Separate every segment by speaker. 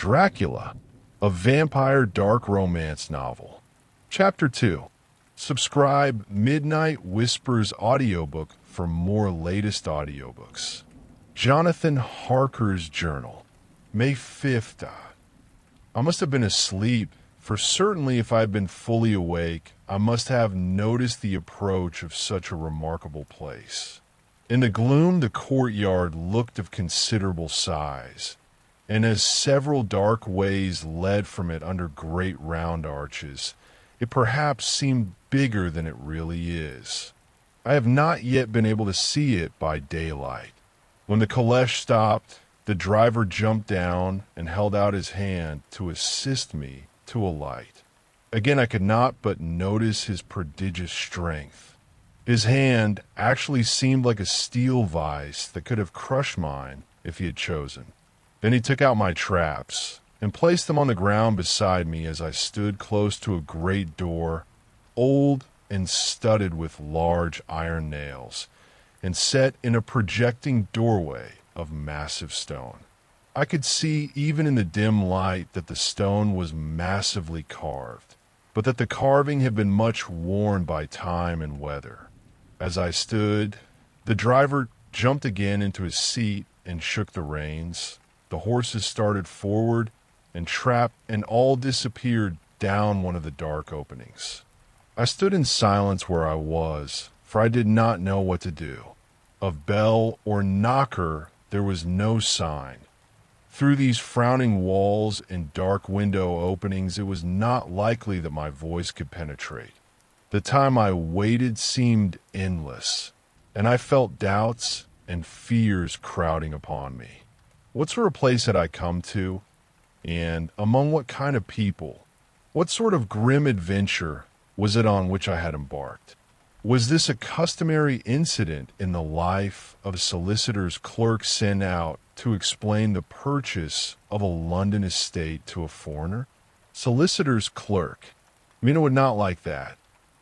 Speaker 1: Dracula, a vampire dark romance novel. Chapter 2. Subscribe Midnight Whispers Audiobook for more latest audiobooks. Jonathan Harker's Journal. May 5th. I must have been asleep, for certainly if I had been fully awake, I must have noticed the approach of such a remarkable place. In the gloom, the courtyard looked of considerable size, and as several dark ways led from it under great round arches, it perhaps seemed bigger than it really is. I have not yet been able to see it by daylight. When the caleche stopped, the driver jumped down and held out his hand to assist me to alight. Again, I could not but notice his prodigious strength. His hand actually seemed like a steel vise that could have crushed mine if he had chosen. Then he took out my traps and placed them on the ground beside me as I stood close to a great door, old and studded with large iron nails, and set in a projecting doorway of massive stone. I could see even in the dim light that the stone was massively carved, but that the carving had been much worn by time and weather. As I stood, the driver jumped again into his seat and shook the reins. The horses started forward and trapped and all disappeared down one of the dark openings. I stood in silence where I was, for I did not know what to do. Of bell or knocker there was no sign. Through these frowning walls and dark window openings it was not likely that my voice could penetrate. The time I waited seemed endless, and I felt doubts and fears crowding upon me. What sort of place had I come to, and among what kind of people? What sort of grim adventure was it on which I had embarked? Was this a customary incident in the life of a solicitor's clerk sent out to explain the purchase of a London estate to a foreigner? Solicitor's clerk. Mina would not like that.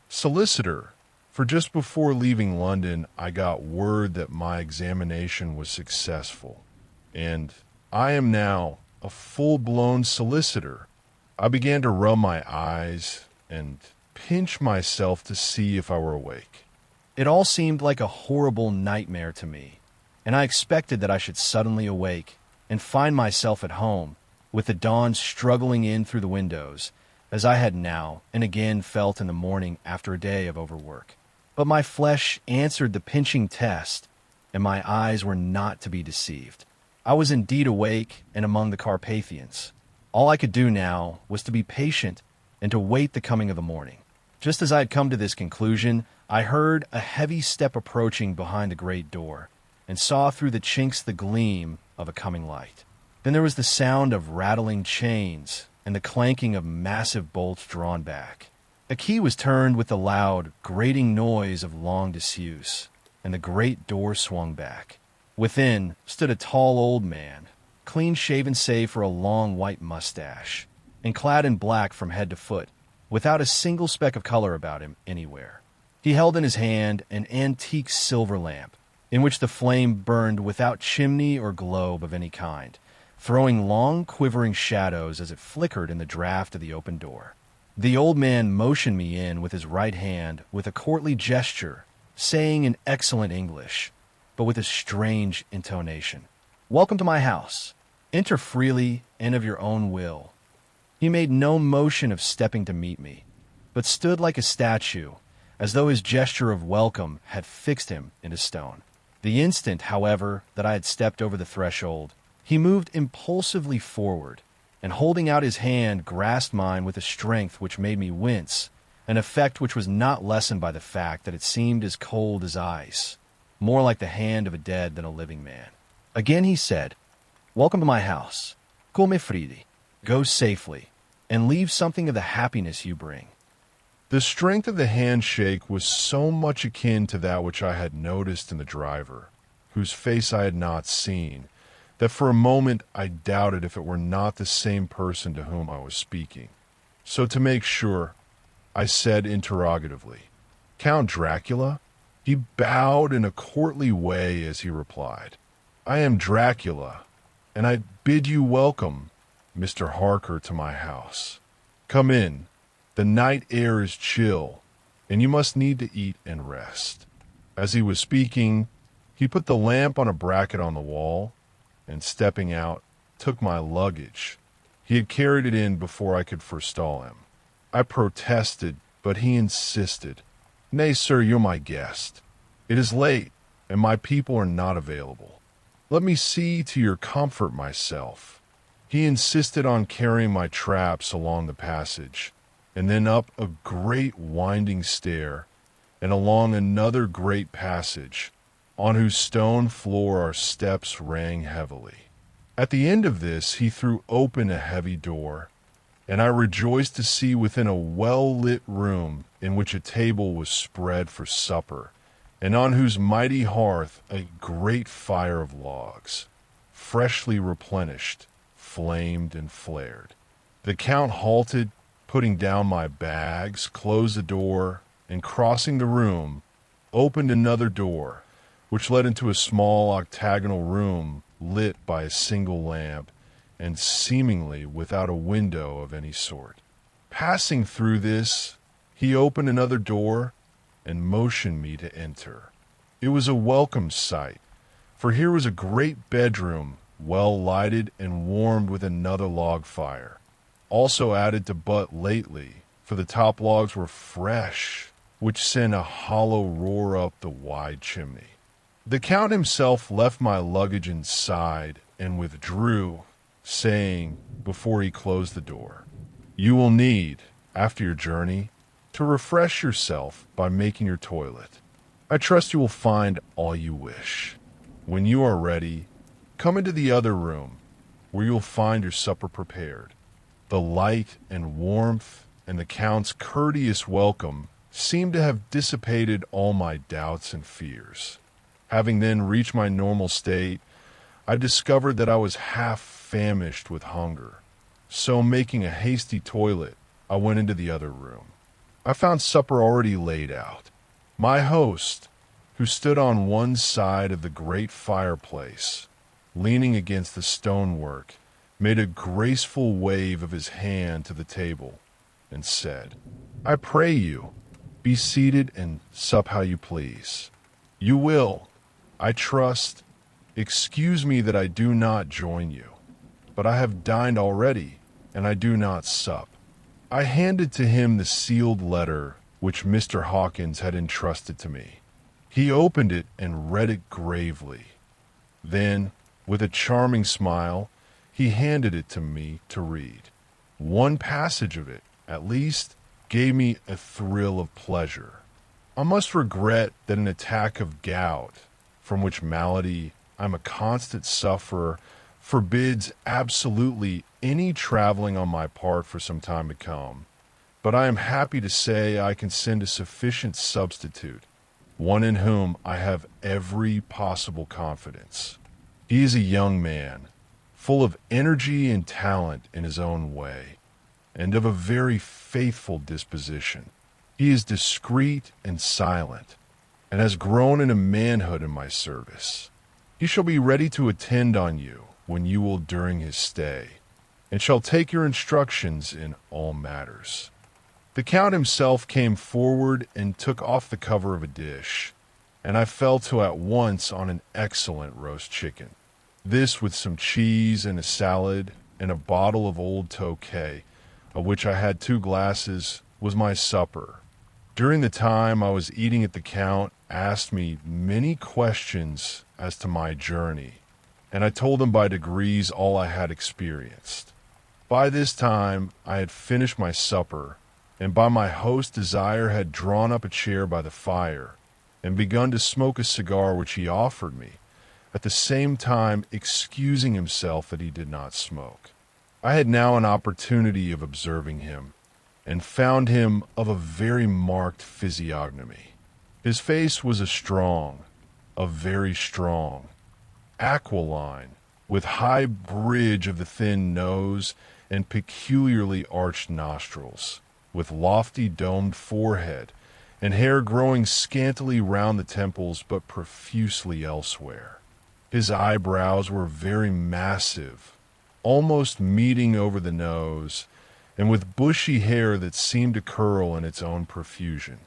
Speaker 1: Solicitor, for just before leaving London, I got word that my examination was successful, and I am now a full-blown solicitor. I began to rub my eyes and pinch myself to see if I were awake.
Speaker 2: It all seemed like a horrible nightmare to me, and I expected that I should suddenly awake and find myself at home, with the dawn struggling in through the windows, as I had now and again felt in the morning after a day of overwork. But my flesh answered the pinching test, and my eyes were not to be deceived. I was indeed awake and among the Carpathians. All I could do now was to be patient and to wait the coming of the morning. Just as I had come to this conclusion, I heard a heavy step approaching behind the great door, and saw through the chinks the gleam of a coming light. Then there was the sound of rattling chains and the clanking of massive bolts drawn back. A key was turned with the loud, grating noise of long disuse, and the great door swung back. Within stood a tall old man, clean-shaven save for a long white mustache, and clad in black from head to foot, without a single speck of color about him anywhere. He held in his hand an antique silver lamp, in which the flame burned without chimney or globe of any kind, throwing long quivering shadows as it flickered in the draught of the open door. The old man motioned me in with his right hand with a courtly gesture, saying in excellent English, but with a strange intonation, "Welcome to my house. Enter freely and of your own will." He made no motion of stepping to meet me, but stood like a statue, as though his gesture of welcome had fixed him into stone. The instant, however, that I had stepped over the threshold, he moved impulsively forward, and holding out his hand grasped mine with a strength which made me wince, an effect which was not lessened by the fact that it seemed as cold as ice, more like the hand of a dead than a living man. Again he said, "Welcome to my house. Come fridi. Go safely, and leave something of the happiness you bring."
Speaker 1: The strength of the handshake was so much akin to that which I had noticed in the driver, whose face I had not seen, that for a moment I doubted if it were not the same person to whom I was speaking. So to make sure, I said interrogatively, "Count Dracula?" He bowed in a courtly way as he replied, "I am Dracula, and I bid you welcome. Mr. Harker to my house. Come in. The night air is chill, and you must need to eat and rest." As he was speaking, he put the lamp on a bracket on the wall, and stepping out, took my luggage. He had carried it in before I could forestall him. I protested, but he insisted. "Nay, sir, you're my guest. It is late, and my people are not available. Let me see to your comfort myself." He insisted on carrying my traps along the passage, and then up a great winding stair, and along another great passage, on whose stone floor our steps rang heavily. At the end of this he threw open a heavy door, and I rejoiced to see within a well-lit room in which a table was spread for supper, and on whose mighty hearth a great fire of logs, freshly replenished, flamed and flared. The Count halted, putting down my bags, closed the door, and crossing the room, opened another door, which led into a small octagonal room lit by a single lamp, and seemingly without a window of any sort. Passing through this, he opened another door and motioned me to enter. It was a welcome sight, for here was a great bedroom, well lighted and warmed with another log fire, also added to but lately, for the top logs were fresh, which sent a hollow roar up the wide chimney. The Count himself left my luggage inside and withdrew, saying, before he closed the door, "You will need, after your journey, to refresh yourself by making your toilet. I trust you will find all you wish. When you are ready, come into the other room, where you will find your supper prepared." The light and warmth and the Count's courteous welcome seemed to have dissipated all my doubts and fears. Having then reached my normal state, I discovered that I was half famished with hunger. So, making a hasty toilet, I went into the other room. I found supper already laid out. My host, who stood on one side of the great fireplace, leaning against the stonework, made a graceful wave of his hand to the table and said, "I pray you, be seated and sup how you please. You will, I trust, excuse me that I do not join you, but I have dined already, and I do not sup." I handed to him the sealed letter which Mr. Hawkins had entrusted to me. He opened it and read it gravely. Then, with a charming smile, he handed it to me to read. One passage of it, at least, gave me a thrill of pleasure. I must regret that an attack of gout, from which malady I am a constant sufferer, forbids absolutely any traveling on my part for some time to come. But I am happy to say I can send a sufficient substitute, one in whom I have every possible confidence. He is a young man, full of energy and talent in his own way, and of a very faithful disposition. He is discreet and silent, and has grown into manhood in my service. He shall be ready to attend on you when you will during his stay, and shall take your instructions in all matters. The Count himself came forward and took off the cover of a dish, and I fell to at once on an excellent roast chicken. This, with some cheese and a salad and a bottle of old Tokay, of which I had 2 glasses, was my supper. During the time I was eating it, the Count asked me many questions as to my journey, and I told him by degrees all I had experienced. By this time I had finished my supper, and by my host's desire had drawn up a chair by the fire, and begun to smoke a cigar which he offered me, at the same time excusing himself that he did not smoke. I had now an opportunity of observing him, and found him of a very marked physiognomy. His face was a very strong, aquiline, with high bridge of the thin nose and peculiarly arched nostrils, with lofty domed forehead, and hair growing scantily round the temples but profusely elsewhere. His eyebrows were very massive, almost meeting over the nose, and with bushy hair that seemed to curl in its own profusion.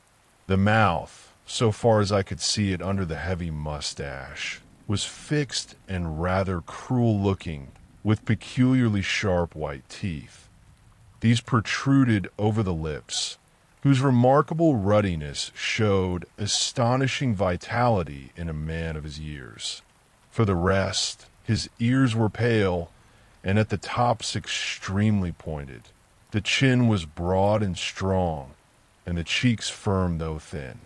Speaker 1: The mouth, so far as I could see it under the heavy mustache, was fixed and rather cruel-looking, with peculiarly sharp white teeth. These protruded over the lips, whose remarkable ruddiness showed astonishing vitality in a man of his years. For the rest, his ears were pale, and at the tops extremely pointed. The chin was broad and strong, and the cheeks firm though thin.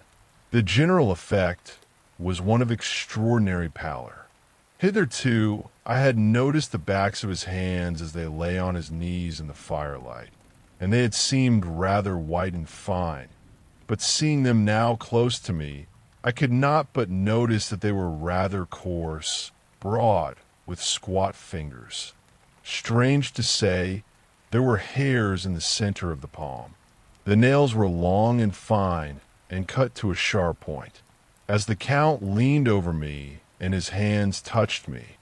Speaker 1: The general effect was one of extraordinary pallor. Hitherto, I had noticed the backs of his hands as they lay on his knees in the firelight, and they had seemed rather white and fine. But seeing them now close to me, I could not but notice that they were rather coarse, broad, with squat fingers. Strange to say, there were hairs in the center of the palm. The nails were long and fine and cut to a sharp point. As the Count leaned over me and his hands touched me,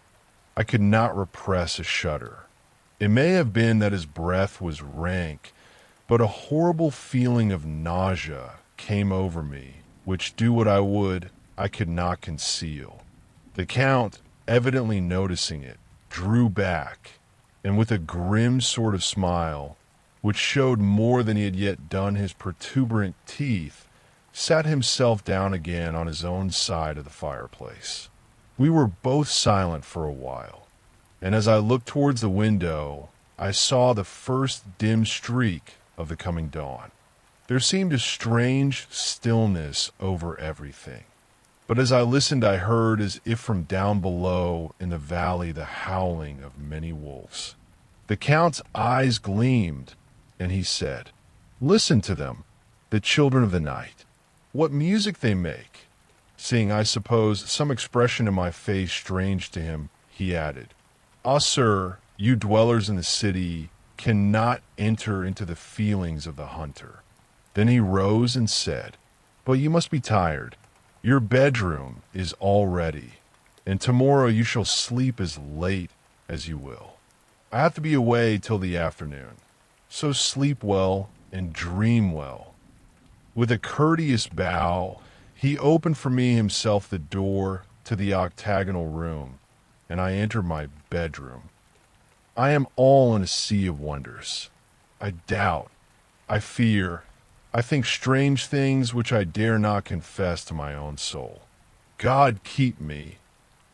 Speaker 1: I could not repress a shudder. It may have been that his breath was rank, but a horrible feeling of nausea came over me, which, do what I would, I could not conceal. The Count, evidently noticing it, drew back, and with a grim sort of smile, which showed more than he had yet done his protuberant teeth, sat himself down again on his own side of the fireplace. We were both silent for a while, and as I looked towards the window, I saw the first dim streak of the coming dawn. There seemed a strange stillness over everything. But as I listened, I heard, as if from down below in the valley, the howling of many wolves. The Count's eyes gleamed, and he said, "Listen to them, the children of the night. What music they make!" Seeing, I suppose, some expression in my face strange to him, he added, "Ah, sir, you dwellers in the city cannot enter into the feelings of the hunter." Then he rose and said, "But you must be tired. Your bedroom is all ready, and tomorrow you shall sleep as late as you will. I have to be away till the afternoon, so sleep well and dream well." With a courteous bow, he opened for me himself the door to the octagonal room, and I entered my bedroom. I am all in a sea of wonders. I doubt, I fear, I think strange things which I dare not confess to my own soul. God keep me,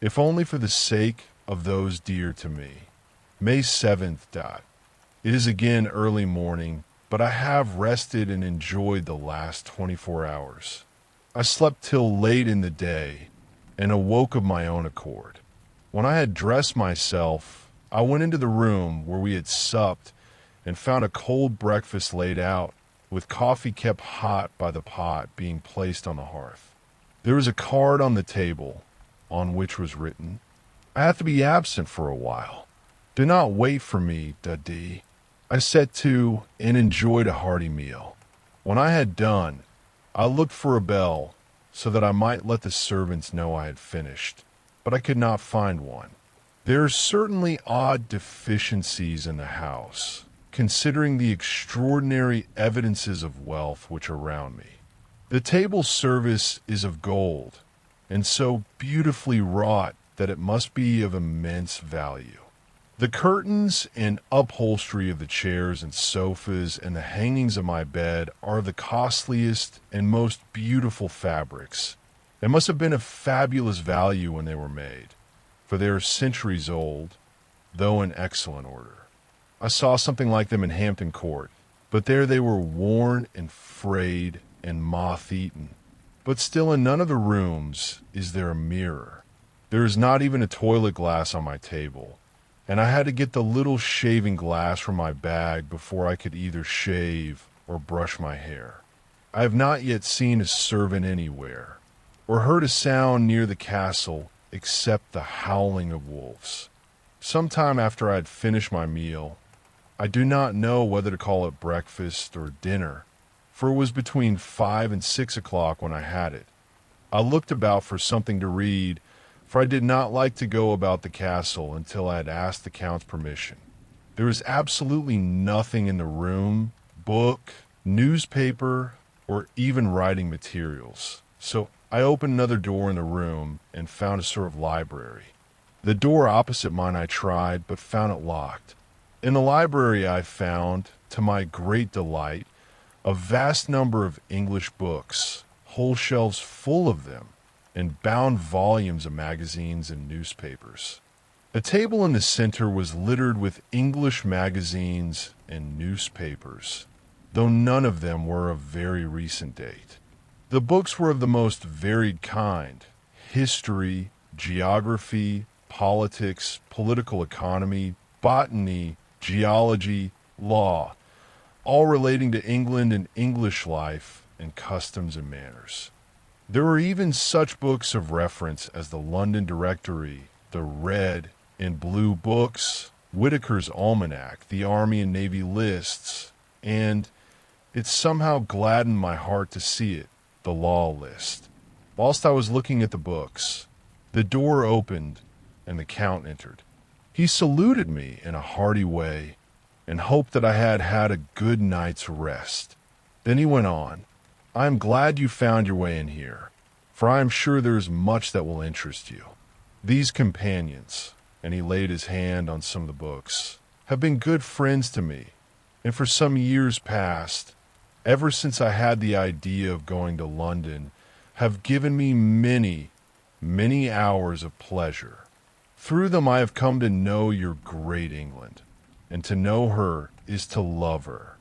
Speaker 1: if only for the sake of those dear to me. May 7th. It is again early morning, but I have rested and enjoyed the last 24 hours. I slept till late in the day and awoke of my own accord. When I had dressed myself, I went into the room where we had supped and found a cold breakfast laid out, with coffee kept hot by the pot being placed on the hearth. There was a card on the table on which was written, "I have to be absent for a while. Do not wait for me, Duddy." I set to and enjoyed a hearty meal. When I had done, I looked for a bell so that I might let the servants know I had finished, but I could not find one. There are certainly odd deficiencies in the house, considering the extraordinary evidences of wealth which are round me. The table service is of gold, and so beautifully wrought that it must be of immense value. The curtains and upholstery of the chairs and sofas and the hangings of my bed are the costliest and most beautiful fabrics. They must have been of fabulous value when they were made, for they are centuries old, though in excellent order. I saw something like them in Hampton Court, but there they were worn and frayed and moth-eaten. But still in none of the rooms is there a mirror. There is not even a toilet glass on my table, and I had to get the little shaving glass from my bag before I could either shave or brush my hair. I have not yet seen a servant anywhere, or heard a sound near the castle except the howling of wolves. Some time after I had finished my meal, I do not know whether to call it breakfast or dinner, for it was between 5 and 6 o'clock when I had it. I looked about for something to read, for I did not like to go about the castle until I had asked the Count's permission. There was absolutely nothing in the room, book, newspaper, or even writing materials. So I opened another door in the room and found a sort of library. The door opposite mine I tried, but found it locked. In the library I found, to my great delight, a vast number of English books, whole shelves full of them, and bound volumes of magazines and newspapers. The table in the center was littered with English magazines and newspapers, though none of them were of very recent date. The books were of the most varied kind: history, geography, politics, political economy, botany, geology, law, all relating to England and English life and customs and manners. There were even such books of reference as the London Directory, the Red and Blue Books, Whitaker's Almanac, the Army and Navy Lists, and it somehow gladdened my heart to see it, the Law List. Whilst I was looking at the books, the door opened and the Count entered. He saluted me in a hearty way and hoped that I had had a good night's rest. Then he went on, "I am glad you found your way in here, for I am sure there is much that will interest you. These companions," and he laid his hand on some of the books, "have been good friends to me, and for some years past, ever since I had the idea of going to London, have given me many, many hours of pleasure. Through them I have come to know your great England, and to know her is to love her.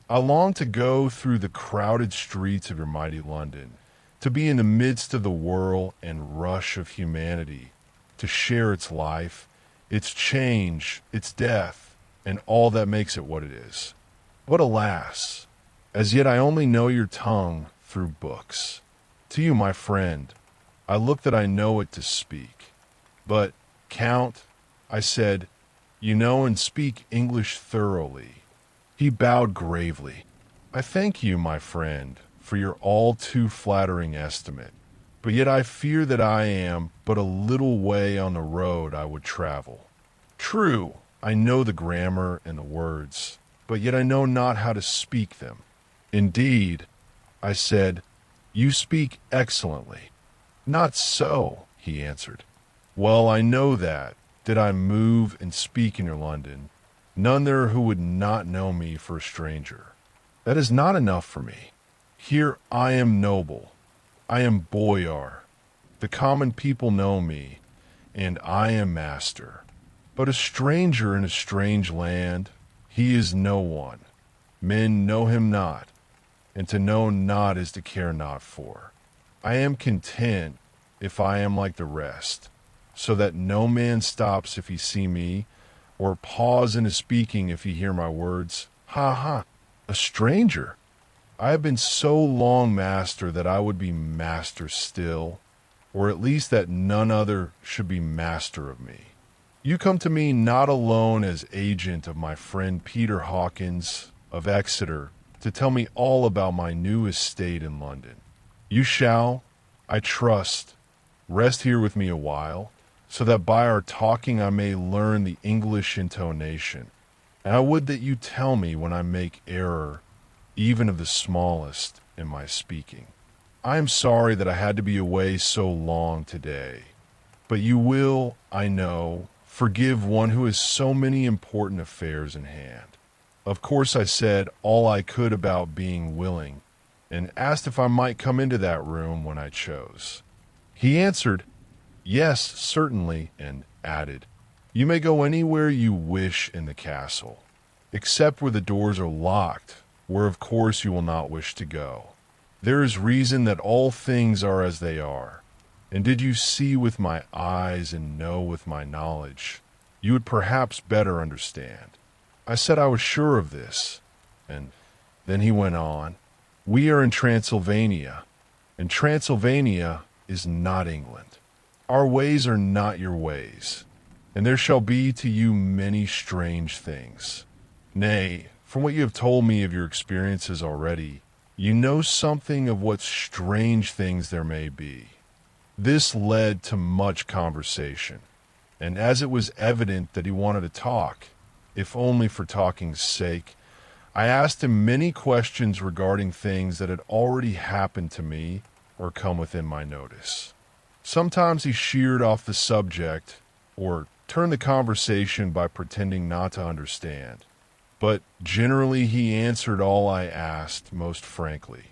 Speaker 1: I long to go through the crowded streets of your mighty London, to be in the midst of the whirl and rush of humanity, to share its life, its change, its death, and all that makes it what it is. But alas, as yet I only know your tongue through books. To you, my friend, I look that I know it to speak. But, Count," I said, "you know and speak English thoroughly." He bowed gravely. "I thank you, my friend, for your all too flattering estimate, but yet I fear that I am but a little way on the road I would travel. True, I know the grammar and the words, but yet I know not how to speak them." "Indeed," I said, "you speak excellently." "Not so," he answered. "Well, I know that, did I move and speak in your London, none there who would not know me for a stranger. That is not enough for me. Here I am noble, I am boyar, the common people know me, and I am master. But a stranger in a strange land, he is no one. Men know him not, and to know not is to care not for. I am content if I am like the rest, so that no man stops if he see me, or pause in his speaking if he hear my words. Ha ha! A stranger! I have been so long master that I would be master still, or at least that none other should be master of me. You come to me not alone as agent of my friend Peter Hawkins of Exeter to tell me all about my new estate in London. You shall, I trust, rest here with me a while, so that by our talking I may learn the English intonation. And I would that you tell me when I make error, even of the smallest, in my speaking. I am sorry that I had to be away so long today, but you will, I know, forgive one who has so many important affairs in hand." Of course I said all I could about being willing, and asked if I might come into that room when I chose. He answered, "Yes, certainly," and added, "You may go anywhere you wish in the castle, except where the doors are locked, where of course you will not wish to go. There is reason that all things are as they are, and did you see with my eyes and know with my knowledge, you would perhaps better understand." I said I was sure of this, and then he went on, "We are in Transylvania, and Transylvania is not England. Our ways are not your ways, and there shall be to you many strange things. Nay, from what you have told me of your experiences already, you know something of what strange things there may be. This led to much conversation, and as it was evident that he wanted to talk, if only for talking's sake, I asked him many questions regarding things that had already happened to me or come within my notice. Sometimes he sheered off the subject or turned the conversation by pretending not to understand, but generally he answered all I asked most frankly.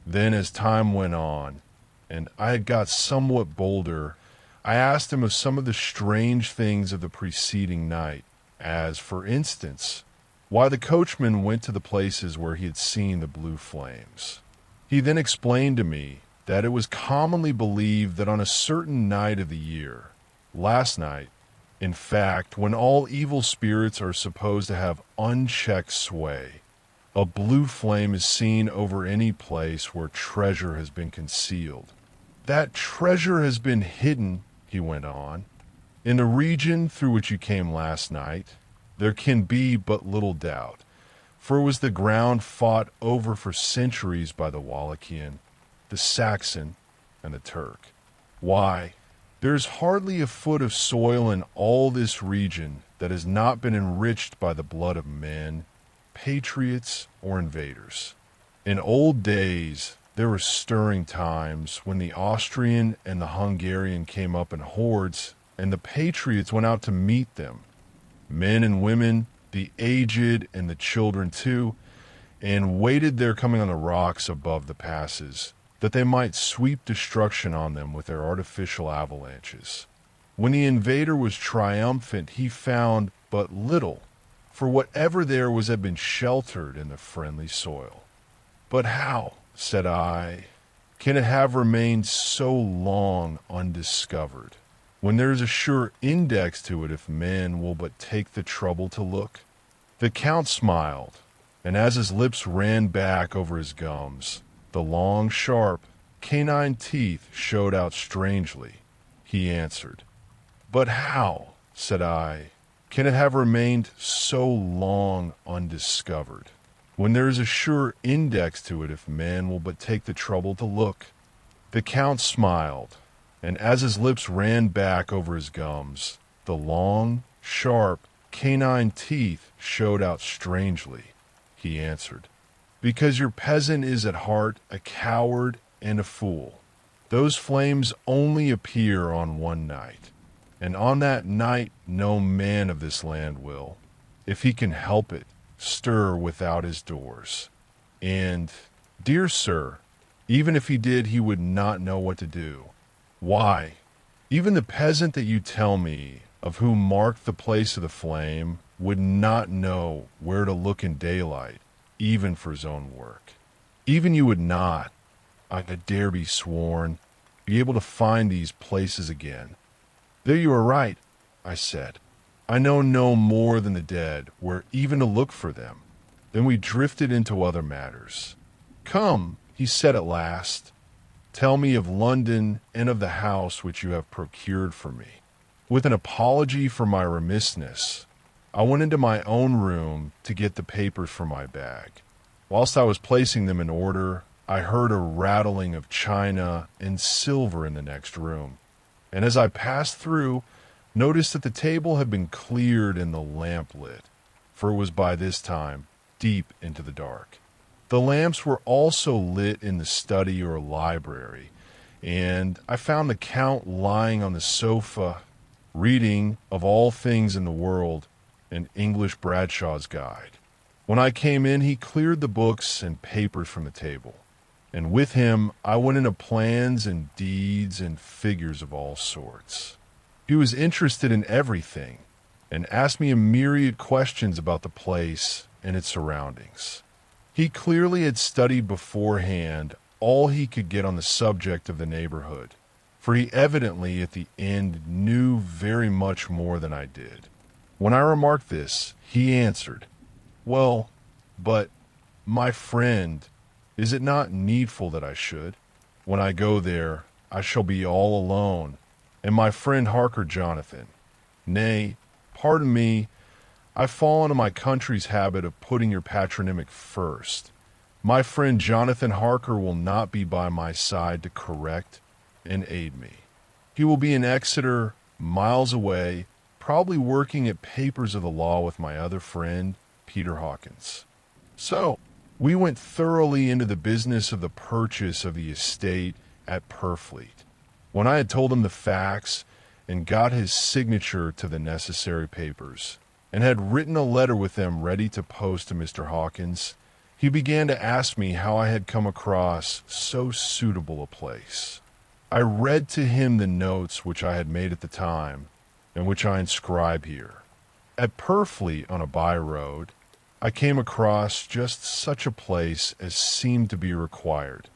Speaker 1: Then as time went on, and I had got somewhat bolder, I asked him of some of the strange things of the preceding night, as, for instance, why the coachman went to the places where he had seen the blue flames. He then explained to me that it was commonly believed that on a certain night of the year, last night, in fact, when all evil spirits are supposed to have unchecked sway, a blue flame is seen over any place where treasure has been concealed. That treasure has been hidden, he went on, in the region through which you came last night. There can be but little doubt, for it was the ground fought over for centuries by the Wallachian, the Saxon, and the Turk. Why, there's hardly a foot of soil in all this region that has not been enriched by the blood of men, patriots, or invaders. In old days, there were stirring times when the Austrian and the Hungarian came up in hordes, and the patriots went out to meet them. Men and women, the aged and the children too, and waited there coming on the rocks above the passes, that they might sweep destruction on them with their artificial avalanches. When the invader was triumphant, he found but little, for whatever there was had been sheltered in the friendly soil. But how, said I, can it have remained so long undiscovered, when there is a sure index to it if men will but take the trouble to look? The Count smiled, and as his lips ran back over his gums, the long, sharp, canine teeth showed out strangely. He answered, "But how," said I, "can it have remained so long undiscovered, when there is a sure index to it if men will but take the trouble to look?" The Count smiled, and as his lips ran back over his gums, the long, sharp, canine teeth showed out strangely. He answered, "Because your peasant is at heart a coward and a fool. Those flames only appear on one night, and on that night no man of this land will, if he can help it, stir without his doors. And, dear sir, even if he did, he would not know what to do. Why, even the peasant that you tell me, of whom marked the place of the flame, would not know where to look in daylight, even for his own work. Even you would not, I dare be sworn, be able to find these places again." "There you are right," I said. "I know no more than the dead where even to look for them." Then we drifted into other matters. "Come," he said at last, "tell me of London and of the house which you have procured for me." With an apology for my remissness, I went into my own room to get the papers from my bag. Whilst I was placing them in order, I heard a rattling of china and silver in the next room, and as I passed through, noticed that the table had been cleared and the lamp lit, for it was by this time deep into the dark. The lamps were also lit in the study or library, and I found the Count lying on the sofa, reading, of all things in the world, an English Bradshaw's Guide. When I came in, he cleared the books and papers from the table, and with him I went into plans and deeds and figures of all sorts. He was interested in everything, and asked me a myriad questions about the place and its surroundings. He clearly had studied beforehand all he could get on the subject of the neighborhood, for he evidently at the end knew very much more than I did. When I remarked this, he answered, "Well, but, my friend, is it not needful that I should? When I go there, I shall be all alone, and my friend Harker Jonathan. Nay, pardon me, I fall into my country's habit of putting your patronymic first. My friend Jonathan Harker will not be by my side to correct and aid me." He will be in Exeter, miles away, probably working at papers of the law with my other friend, Peter Hawkins. So, we went thoroughly into the business of the purchase of the estate at Purfleet. When I had told him the facts and got his signature to the necessary papers, and had written a letter with them ready to post to Mr. Hawkins, he began to ask me how I had come across so suitable a place. I read to him the notes which I had made at the time, and which I inscribe here. At Purfleet, on a by road, I came across just such a place as seemed to be required,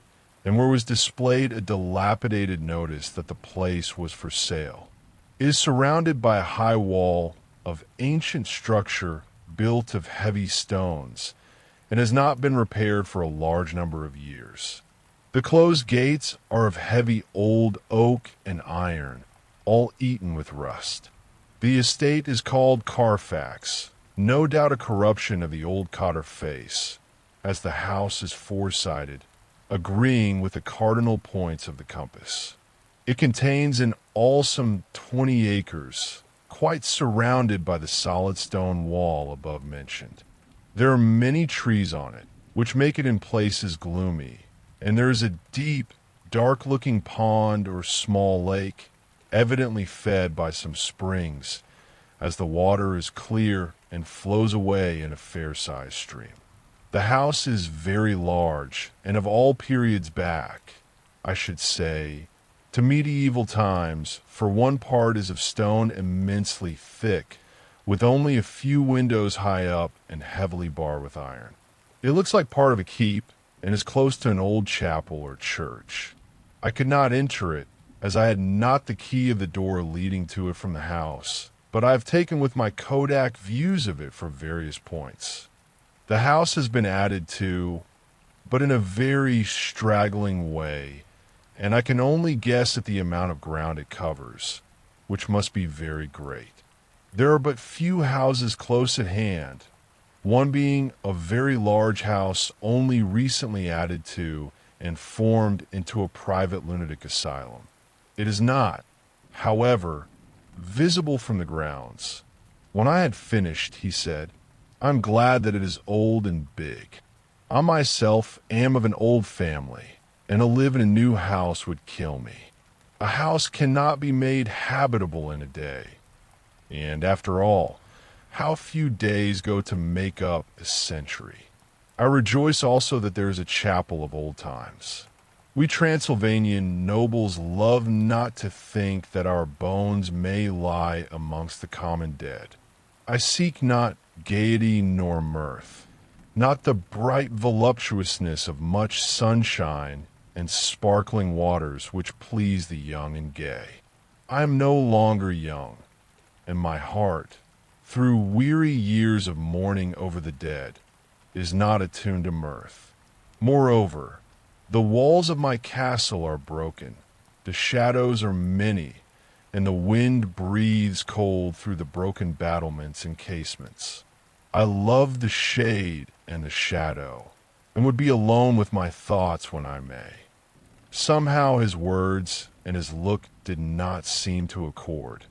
Speaker 1: and where was displayed a dilapidated notice that the place was for sale. It is surrounded by a high wall of ancient structure built of heavy stones, and has not been repaired for a large number of years. The closed gates are of heavy old oak and iron, all eaten with rust. The estate is called Carfax, no doubt a corruption of the old Cotter face, as the house is four-sided, agreeing with the cardinal points of the compass. It contains in all some 20 acres, quite surrounded by the solid stone wall above mentioned. There are many trees on it, which make it in places gloomy, and there is a deep, dark-looking pond or small lake, evidently fed by some springs, as the water is clear and flows away in a fair-sized stream. The house is very large, and of all periods back, I should say, to medieval times, for one part is of stone immensely thick, with only a few windows high up and heavily barred with iron. It looks like part of a keep, and is close to an old chapel or church. I could not enter it, as I had not the key of the door leading to it from the house, but I have taken with my Kodak views of it from various points. The house has been added to, but in a very straggling way, and I can only guess at the amount of ground it covers, which must be very great. There are but few houses close at hand, one being a very large house only recently added to and formed into a private lunatic asylum. It is not, however, visible from the grounds. When I had finished, he said, "I'm glad that it is old and big. I myself am of an old family, and to live in a new house would kill me. A house cannot be made habitable in a day. And after all, how few days go to make up a century. I rejoice also that there is a chapel of old times. We Transylvanian nobles love not to think that our bones may lie amongst the common dead. I seek not gaiety nor mirth, not the bright voluptuousness of much sunshine and sparkling waters which please the young and gay. I am no longer young, and my heart, through weary years of mourning over the dead, is not attuned to mirth. Moreover, the walls of my castle are broken, the shadows are many, and the wind breathes cold through the broken battlements and casements. I love the shade and the shadow, and would be alone with my thoughts when I may." Somehow his words and his look did not seem to accord,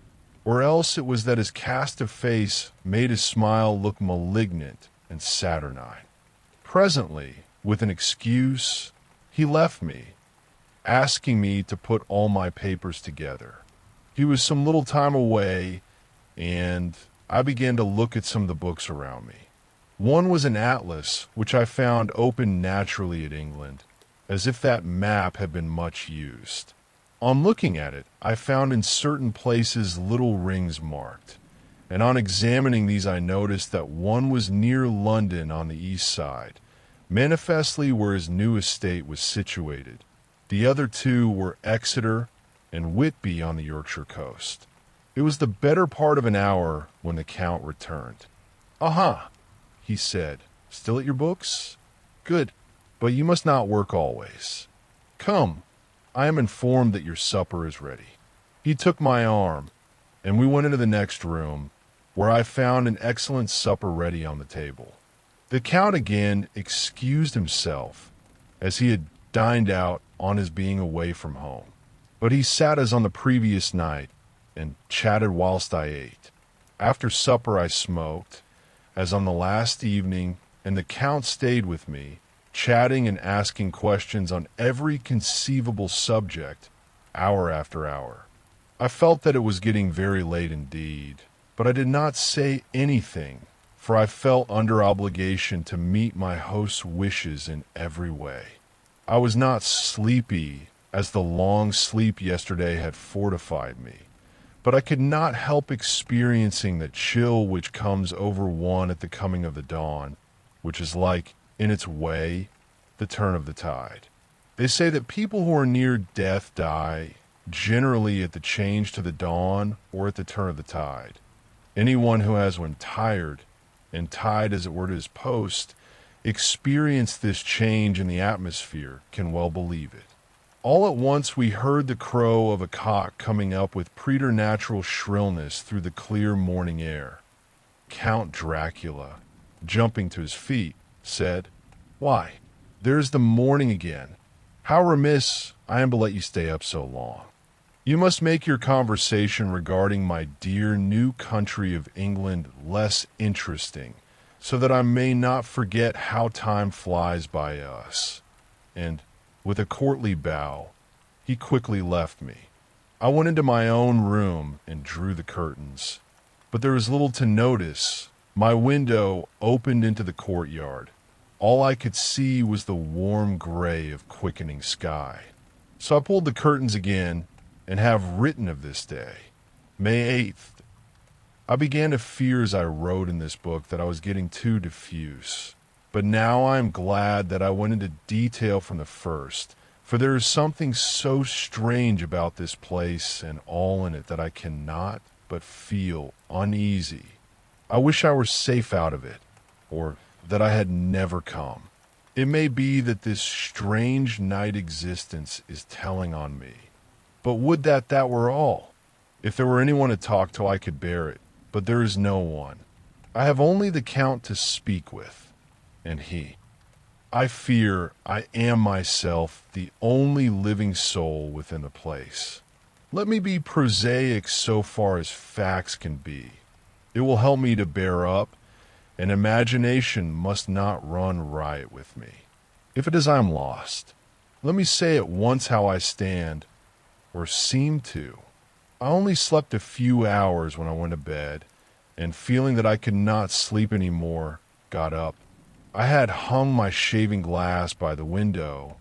Speaker 1: or else it was that his cast of face made his smile look malignant and saturnine. Presently, with an excuse, he left me, asking me to put all my papers together. He was some little time away, and I began to look at some of the books around me. One was an atlas, which I found open naturally at England, as if that map had been much used. On looking at it, I found in certain places little rings marked, and on examining these I noticed that one was near London on the east side, manifestly where his new estate was situated. The other two were Exeter and Whitby on the Yorkshire coast. It was the better part of an hour when the Count returned. "Aha," he said, "still at your books? Good, but you must not work always. Come, I am informed that your supper is ready." He took my arm, and we went into the next room, where I found an excellent supper ready on the table. The Count again excused himself, as he had dined out on his being away from home. But he sat as on the previous night and chatted whilst I ate. After supper I smoked, as on the last evening, and the Count stayed with me, chatting and asking questions on every conceivable subject, hour after hour. I felt that it was getting very late indeed, but I did not say anything, for I felt under obligation to meet my host's wishes in every way. I was not sleepy, as the long sleep yesterday had fortified me, but I could not help experiencing the chill which comes over one at the coming of the dawn, which is like, in its way, the turn of the tide. They say that people who are near death die, generally at the change to the dawn or at the turn of the tide. Anyone who has, when tired, and tied as it were to his post, experienced this change in the atmosphere can well believe it. All at once we heard the crow of a cock coming up with preternatural shrillness through the clear morning air. Count Dracula, jumping to his feet, said, "Why, there's the morning again. How remiss I am to let you stay up so long. You must make your conversation regarding my dear new country of England less interesting, so that I may not forget how time flies by us." And, with a courtly bow, he quickly left me. I went into my own room and drew the curtains. But there was little to notice. My window opened into the courtyard. All I could see was the warm gray of quickening sky. So I pulled the curtains again and have written of this day, May 8th. I began to fear as I wrote in this book that I was getting too diffuse. But now I am glad that I went into detail from the first, for there is something so strange about this place and all in it that I cannot but feel uneasy. I wish I were safe out of it, or that I had never come. It may be that this strange night existence is telling on me. But would that were all. If there were anyone to talk to, I could bear it, but there is no one. I have only the Count to speak with, and he. I fear I am myself the only living soul within the place. Let me be prosaic so far as facts can be. It will help me to bear up, and imagination must not run riot with me. If it is I am lost, let me say at once how I stand, or seem to. I only slept a few hours when I went to bed, and feeling that I could not sleep any more, got up. I had hung my shaving glass by the window,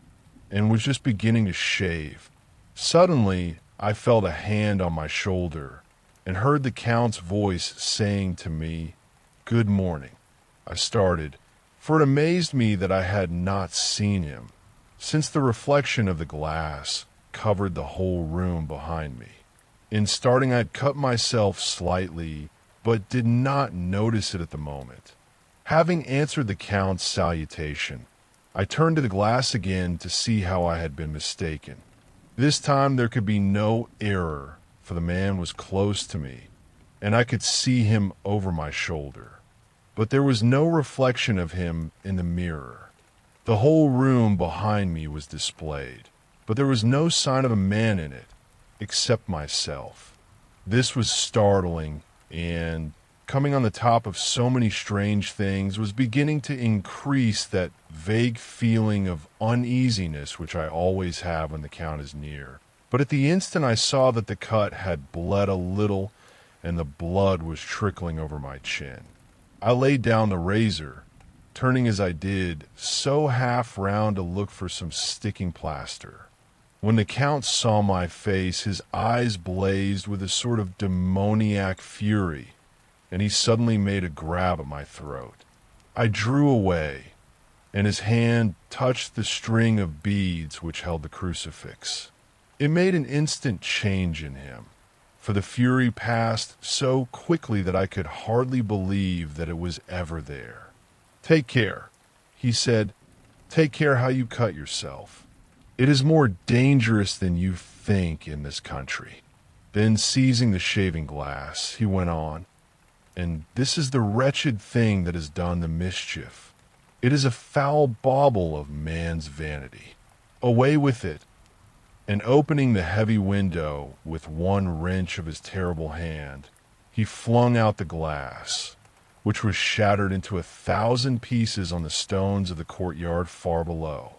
Speaker 1: and was just beginning to shave. Suddenly, I felt a hand on my shoulder, and heard the Count's voice saying to me, "Good morning." I started, for it amazed me that I had not seen him, since the reflection of the glass covered the whole room behind me. In starting, I had cut myself slightly, but did not notice it at the moment. Having answered the Count's salutation, I turned to the glass again to see how I had been mistaken. This time there could be no error, for the man was close to me, and I could see him over my shoulder. But there was no reflection of him in the mirror. The whole room behind me was displayed, but there was no sign of a man in it, except myself. This was startling, and, coming on the top of so many strange things, was beginning to increase that vague feeling of uneasiness which I always have when the Count is near. But at the instant I saw that the cut had bled a little, and the blood was trickling over my chin. I laid down the razor, turning as I did, so half round to look for some sticking plaster. When the Count saw my face, his eyes blazed with a sort of demoniac fury, and he suddenly made a grab at my throat. I drew away, and his hand touched the string of beads which held the crucifix. It made an instant change in him, for the fury passed so quickly that I could hardly believe that it was ever there. "Take care," he said. "Take care how you cut yourself. It is more dangerous than you think in this country." Then, seizing the shaving glass, he went on, "And this is the wretched thing that has done the mischief. It is a foul bauble of man's vanity. Away with it. and opening the heavy window with one wrench of his terrible hand, he flung out the glass, which was shattered into 1,000 pieces on the stones of the courtyard far below.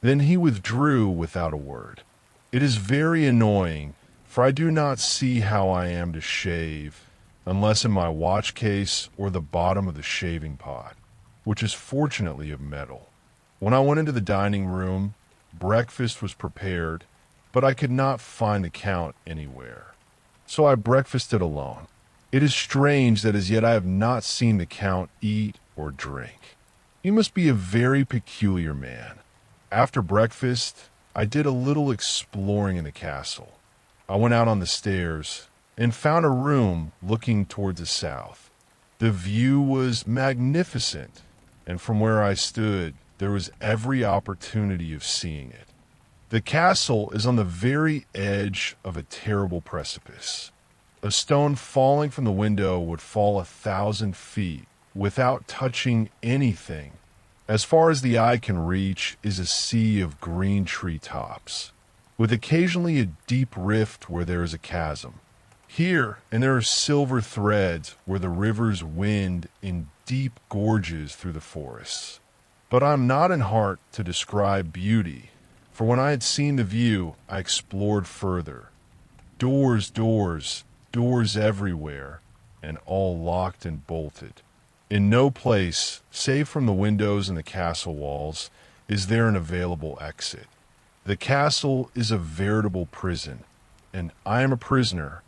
Speaker 1: Then he withdrew without a word. It is very annoying, for I do not see how I am to shave unless in my watch case or the bottom of the shaving pot, which is fortunately of metal. When I went into the dining room, breakfast was prepared, but I could not find the Count anywhere. So I breakfasted alone. It is strange that as yet I have not seen the Count eat or drink. He must be a very peculiar man. After breakfast, I did a little exploring in the castle. I went out on the stairs and found a room looking towards the south. The view was magnificent, and from where I stood, there was every opportunity of seeing it. The castle is on the very edge of a terrible precipice. A stone falling from the window would fall 1,000 feet without touching anything. As far as the eye can reach is a sea of green treetops, with occasionally a deep rift where there is a chasm. Here, and there are silver threads where the rivers wind in deep gorges through the forests. But I am not in heart to describe beauty, for when I had seen the view, I explored further. Doors, doors, doors everywhere, and all locked and bolted. In no place, save from the windows and the castle walls, is there an available exit. The castle is a veritable prison, and I am a prisoner